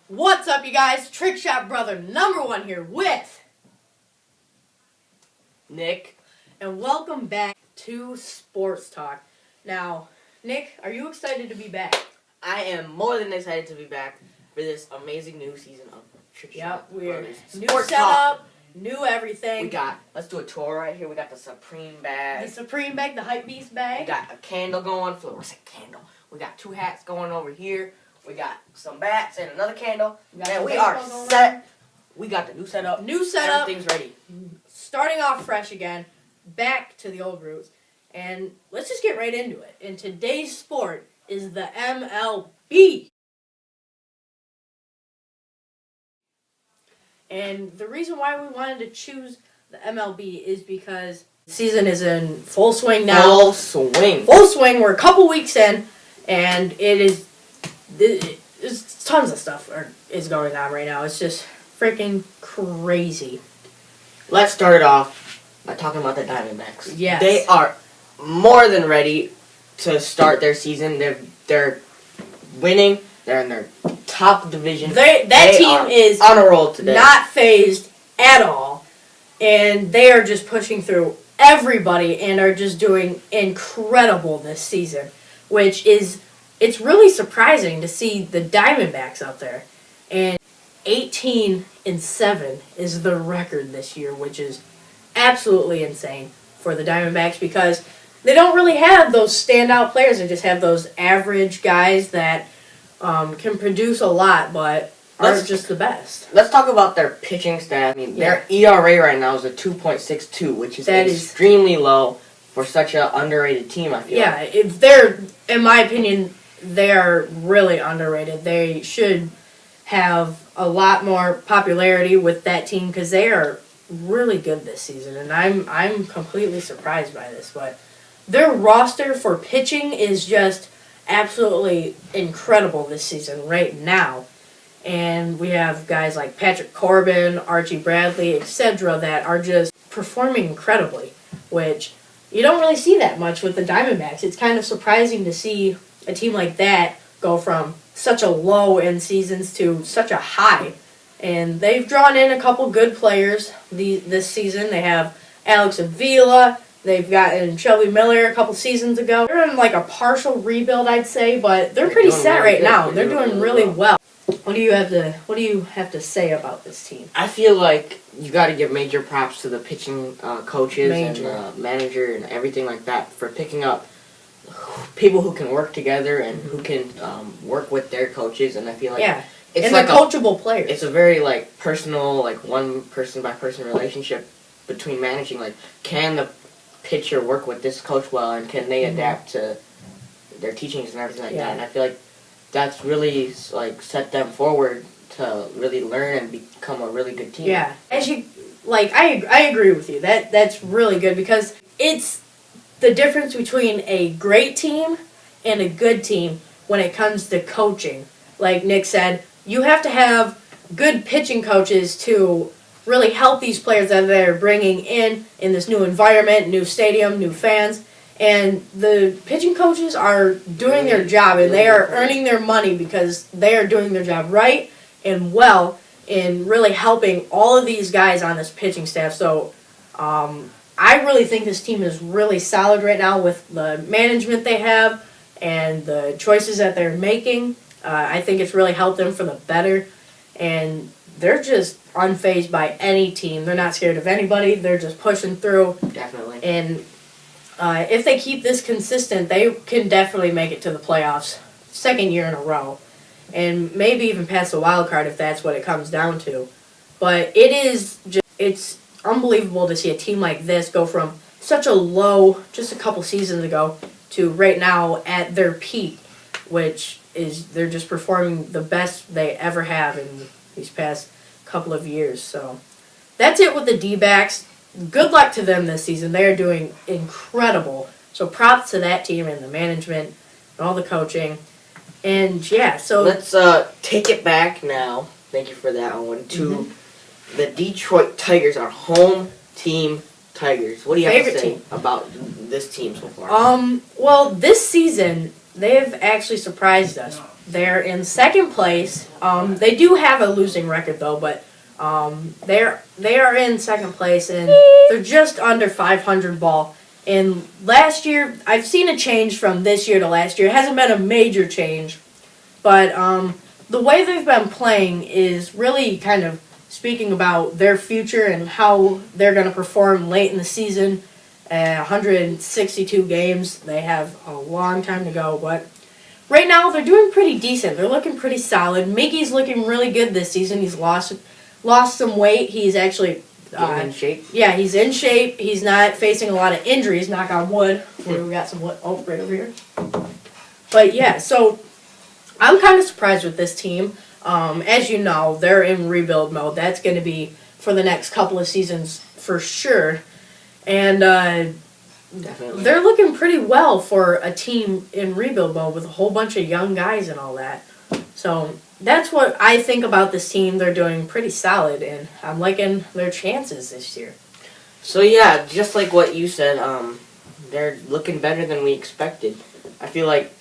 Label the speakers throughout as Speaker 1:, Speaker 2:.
Speaker 1: What's up, you guys? Trick Shot Brother #1 here with
Speaker 2: Nick.
Speaker 1: And welcome back to Sports Talk. Now, Nick, are you excited to be back?
Speaker 2: I am more than excited to be back for this amazing new season of Trick Shot
Speaker 1: Yep, we're
Speaker 2: Brothers.
Speaker 1: new
Speaker 2: Sports
Speaker 1: setup,
Speaker 2: Talk.
Speaker 1: new everything.
Speaker 2: Let's do a tour right here. We got the Supreme bag.
Speaker 1: The Supreme bag, the Hype Beast
Speaker 2: We
Speaker 1: bag.
Speaker 2: got a candle going. Fluorescent candle. We got 2 hats going over here. We got some bats and another candle. And we are set. We got the new setup.
Speaker 1: New setup.
Speaker 2: Everything's ready.
Speaker 1: Starting off fresh again, back to the old roots. And let's just get right into it. And today's sport is the MLB. And the reason why we wanted to choose the MLB is because the season is in full swing now.
Speaker 2: Full swing.
Speaker 1: Full swing. We're a couple weeks in, and there's tons of stuff is going on right now. It's just freaking crazy.
Speaker 2: Let's start it off by talking about the Diamondbacks.
Speaker 1: Yes.
Speaker 2: They are more than ready to start their season. They're winning. They're in their top division.
Speaker 1: That team is
Speaker 2: on a roll today.
Speaker 1: Not phased at all, and they are just pushing through everybody and are just doing incredible this season, it's really surprising to see the Diamondbacks out there. And 18-7 is the record this year, which is absolutely insane for the Diamondbacks because they don't really have those standout players. They just have those average guys that can produce a lot, but are just the best.
Speaker 2: Let's talk about their pitching staff. I mean, their ERA right now is a 2.62, which is extremely low for such an underrated team, I feel.
Speaker 1: Yeah, if they're, in my opinion, they are really underrated. They should have a lot more popularity with that team because they are really good this season, and I'm completely surprised by this. But their roster for pitching is just absolutely incredible this season right now. And we have guys like Patrick Corbin, Archie Bradley, etc. that are just performing incredibly, which you don't really see that much with the Diamondbacks. It's kind of surprising to see a team like that go from such a low in seasons to such a high. And they've drawn in a couple good players this season. They have Alex Avila. They've gotten Shelby Miller a couple seasons ago. They're in like a partial rebuild, I'd say, but they're pretty set right now. They're doing really well. What do you have to say about this team?
Speaker 2: I feel like you got to give major props to the pitching coaches and manager and everything like that for picking up people who can work together and who can work with their coaches. And I feel like
Speaker 1: it's like coachable players.
Speaker 2: It's a very like personal, like one person by person relationship between managing. Like, can the pitcher work with this coach well, and can they adapt to their teachings and everything like that? And I feel like that's really like set them forward to really learn and become a really good team.
Speaker 1: Yeah, I agree with you. That's really good because it's the difference between a great team and a good team when it comes to coaching. Like Nick said, you have to have good pitching coaches to really help these players that they're bringing in this new environment, new stadium, new fans. And the pitching coaches are doing their job, and they are earning their money because they are doing their job right and well in really helping all of these guys on this pitching staff. So I really think this team is really solid right now with the management they have and the choices that they're making. I think it's really helped them for the better. And they're just unfazed by any team. They're not scared of anybody. They're just pushing through.
Speaker 2: Definitely.
Speaker 1: And if they keep this consistent, they can definitely make it to the playoffs, second year in a row, and maybe even pass the wild card if that's what it comes down to. But it's unbelievable to see a team like this go from such a low just a couple seasons ago to right now at their peak, which is they're just performing the best they ever have in these past couple of years. So that's it with the D-backs. Good luck to them this season. They are doing incredible. So props to that team and the management and all the coaching. And so
Speaker 2: let's take it back now. Thank you for that one. To the Detroit Tigers, our home team Tigers. What do you have to say about this team so far?
Speaker 1: Well, this season they've actually surprised us. They're in second place. They do have a losing record though, but they are in second place and they're just under 500 ball. And last year, I've seen a change from this year to last year. It hasn't been a major change, but the way they've been playing is really kind of speaking about their future and how they're going to perform late in the season. 162 games. They have a long time to go, but right now they're doing pretty decent. They're looking pretty solid. Mickey's looking really good this season. He's lost some weight. He's actually
Speaker 2: in shape.
Speaker 1: Yeah, he's in shape. He's not facing a lot of injuries. Knock on wood. We got some wood. Oh, right over here. But yeah, so I'm kind of surprised with this team. As you know, they're in rebuild mode. That's going to be for the next couple of seasons for sure. And
Speaker 2: Definitely.
Speaker 1: they're looking pretty well for a team in rebuild mode with a whole bunch of young guys and all that. So that's what I think about this team. They're doing pretty solid, and I'm liking their chances this year.
Speaker 2: So yeah, just like what you said, they're looking better than we expected. I feel like,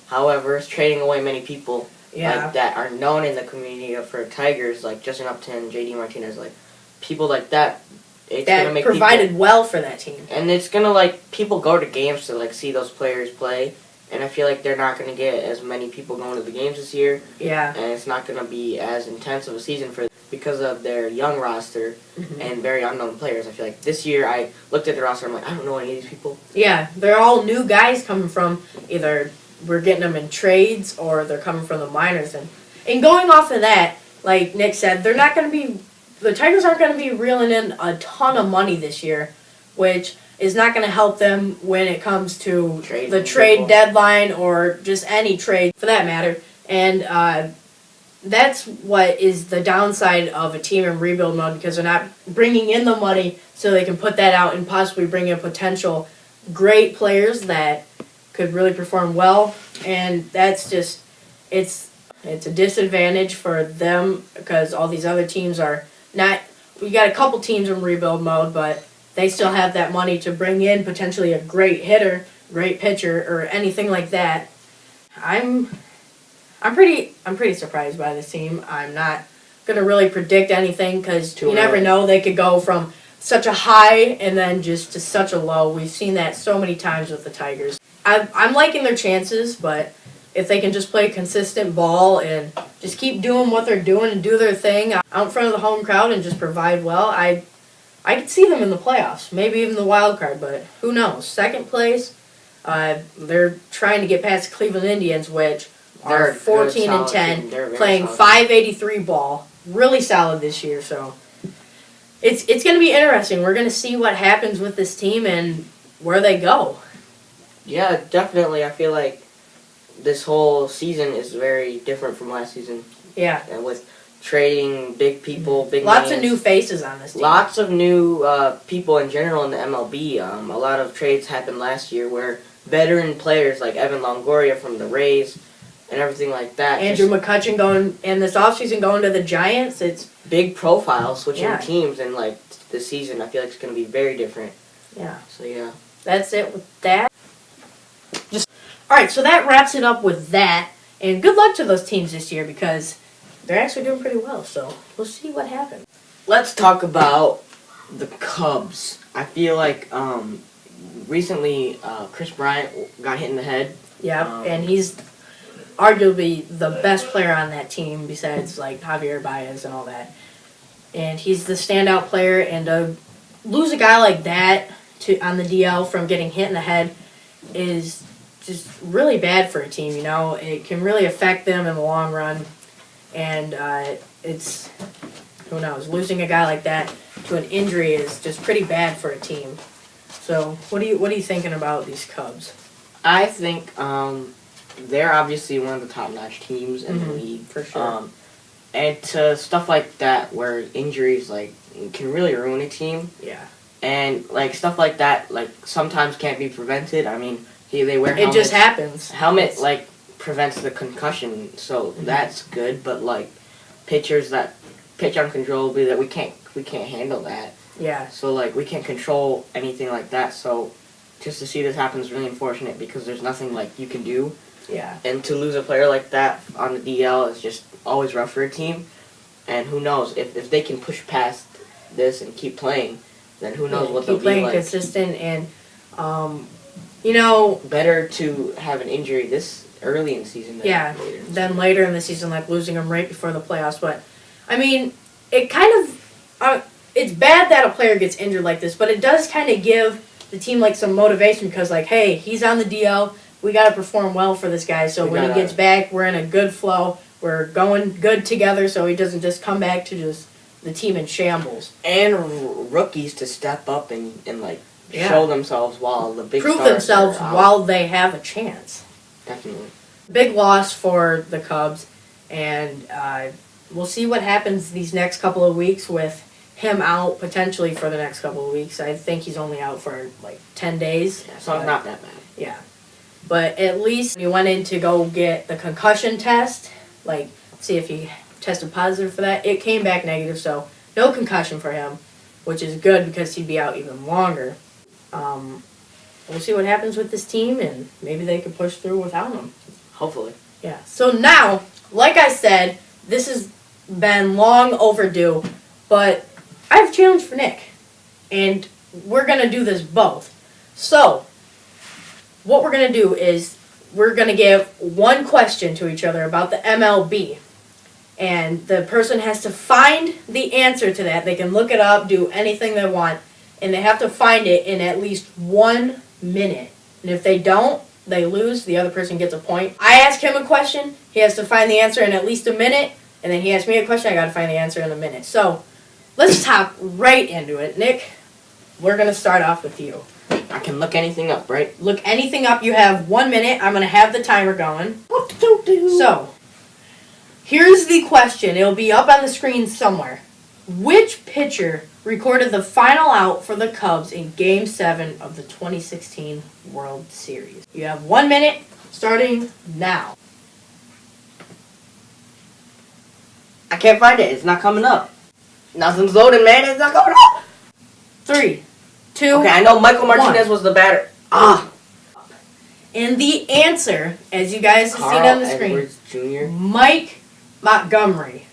Speaker 2: however, it's trading away many people like that are known in the community for Tigers, like Justin Upton, J.D. Martinez, like people like that. It's gonna make
Speaker 1: provided
Speaker 2: people,
Speaker 1: well for that team.
Speaker 2: and it's gonna like people go to games to like see those players play. And I feel like they're not going to get as many people going to the games this year.
Speaker 1: Yeah.
Speaker 2: And it's not going to be as intense of a season for because of their young roster and very unknown players. I feel like this year I looked at the roster, I'm like, I don't know any of these people.
Speaker 1: Yeah, they're all new guys coming from either we're getting them in trades or they're coming from the minors. And going off of that, like Nick said, they're not going to be, the Tigers aren't going to be reeling in a ton of money this year, which is not going to help them when it comes to the trade deadline or just any trade for that matter. And that's what is the downside of a team in rebuild mode because they're not bringing in the money so they can put that out and possibly bring in potential great players that could really perform well. And that's just, it's a disadvantage for them because all these other teams are not, we got a couple teams in rebuild mode, but they still have that money to bring in potentially a great hitter, great pitcher, or anything like that. I'm pretty surprised by this team. I'm not gonna really predict anything because you never know. They could go from such a high and then just to such a low. We've seen that so many times with the Tigers. I'm liking their chances, but if they can just play consistent ball and just keep doing what they're doing and do their thing out in front of the home crowd and just provide well, I could see them in the playoffs, maybe even the wild card, but who knows? Second place, they're trying to get past Cleveland Indians, which are 14 and 10, playing 583 ball, really solid this year. So it's going to be interesting. We're going to see what happens with this team and where they go.
Speaker 2: Yeah, definitely. I feel like this whole season is very different from last season.
Speaker 1: Yeah,
Speaker 2: and with trading big people, big
Speaker 1: lots
Speaker 2: names.
Speaker 1: of new faces on this team.
Speaker 2: Lots of new people in general in the MLB. A lot of trades happened last year where veteran players like Evan Longoria from the Rays and everything like that.
Speaker 1: Andrew McCutchen going in this offseason going to the Giants. It's
Speaker 2: big profile switching teams and like this season. I feel like it's going to be very different.
Speaker 1: Yeah.
Speaker 2: So yeah.
Speaker 1: That's it with that. Alright, so that wraps it up with that. And good luck to those teams this year because they're actually doing pretty well. So we'll see what happens.
Speaker 2: Let's talk about the Cubs. I feel like recently Chris Bryant got hit in the head.
Speaker 1: Yeah, and he's arguably the best player on that team besides like Javier Baez and all that. And he's the standout player, and to lose a guy like that on the DL from getting hit in the head is just really bad for a team, you know. It can really affect them in the long run. And it's, who knows, losing a guy like that to an injury is just pretty bad for a team. So what are you thinking about these Cubs?
Speaker 2: I think they're obviously one of the top-notch teams in the league.
Speaker 1: For sure.
Speaker 2: And to stuff like that where injuries like can really ruin a team.
Speaker 1: Yeah.
Speaker 2: And like stuff like that like sometimes can't be prevented. I mean, they wear helmets.
Speaker 1: It just happens.
Speaker 2: Helmet like prevents the concussion, so that's good. But like pitchers that pitch uncontrollably, that we can't handle that.
Speaker 1: Yeah.
Speaker 2: So like we can't control anything like that. So just to see this happen is really unfortunate because there's nothing like you can do.
Speaker 1: Yeah.
Speaker 2: And to lose a player like that on the DL is just always rough for a team. And who knows, if they can push past this and keep playing, then who knows what they'll
Speaker 1: keep
Speaker 2: be
Speaker 1: playing
Speaker 2: like.
Speaker 1: consistent and, you know,
Speaker 2: Better to have an injury this early in the season than later. In the season.
Speaker 1: Then later in the season, like losing him right before the playoffs. But, I mean, it kind of, it's bad that a player gets injured like this, but it does kind of give the team, like, some motivation because, like, hey, he's on the DL. We got to perform well for this guy. So when he gets back, we're in a good flow. We're going good together so he doesn't just come back to just the team in shambles.
Speaker 2: And rookies to step up and show themselves while the big
Speaker 1: prove
Speaker 2: stars
Speaker 1: themselves
Speaker 2: are out.
Speaker 1: while they have a chance.
Speaker 2: Definitely.
Speaker 1: Big loss for the Cubs, and we'll see what happens these next couple of weeks with him out potentially for the next couple of weeks. I think he's only out for like 10 days.
Speaker 2: Yeah, so it's not that bad.
Speaker 1: Yeah. But at least he went in to go get the concussion test, like see if he tested positive for that. It came back negative, so no concussion for him, which is good because he'd be out even longer. We'll see what happens with this team, and maybe they can push through without him.
Speaker 2: Hopefully.
Speaker 1: Yeah. So now, like I said, this has been long overdue, but I have a challenge for Nick, and we're going to do this both. So, what we're going to do is we're going to give one question to each other about the MLB, and the person has to find the answer to that. They can look it up, do anything they want, and they have to find it in at least 1 minute. And if they don't, they lose. The other person gets a point. I ask him a question. He has to find the answer in at least a minute. And then he asks me a question. I got to find the answer in a minute. So let's hop right into it. Nick, we're going to start off with you.
Speaker 2: I can look anything up, right?
Speaker 1: Look anything up. You have 1 minute. I'm going to have the timer going. So here's the question. It'll be up on the screen somewhere. Which pitcher recorded the final out for the Cubs in Game 7 of the 2016 World Series? You have 1 minute, starting now.
Speaker 2: I can't find it. It's not coming up. Nothing's loading, man. It's not coming up.
Speaker 1: 3, 2,
Speaker 2: Okay, I know Michael Martinez was the batter.
Speaker 1: And the answer, as you guys have seen on the screen,
Speaker 2: Edwards Jr.
Speaker 1: Mike Montgomery.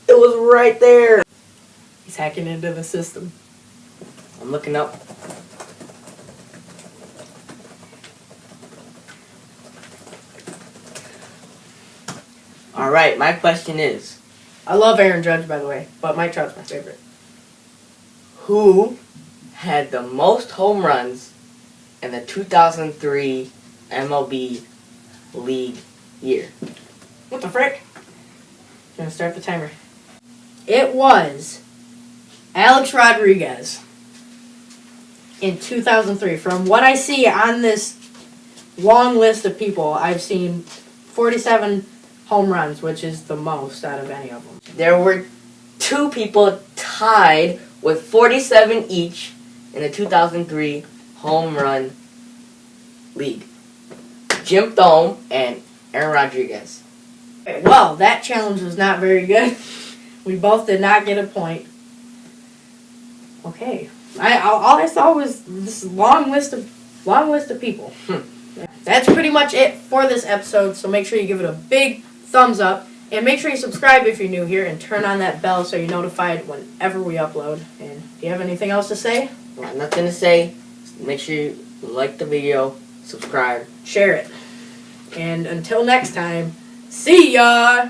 Speaker 2: It was right there.
Speaker 1: He's hacking into the system.
Speaker 2: I'm looking up. All right, my question is,
Speaker 1: I love Aaron Judge, by the way, but Mike Trout's my favorite.
Speaker 2: who had the most home runs in the 2003 MLB League year?
Speaker 1: What the frick? I'm going to start the timer. It was Alex Rodriguez in 2003. From what I see on this long list of people, I've seen 47 home runs, which is the most out of any of them.
Speaker 2: There were two people tied with 47 each in the 2003 home run league. Jim Thome and Aaron Rodriguez.
Speaker 1: Well, that challenge was not very good. We both did not get a point. Okay. All I saw was this long list of people. That's pretty much it for this episode, so make sure you give it a big thumbs up. And make sure you subscribe if you're new here and turn on that bell so you're notified whenever we upload. And do you have anything else to say?
Speaker 2: Got nothing to say. Make sure you like the video, subscribe.
Speaker 1: Share it. And until next time, see ya!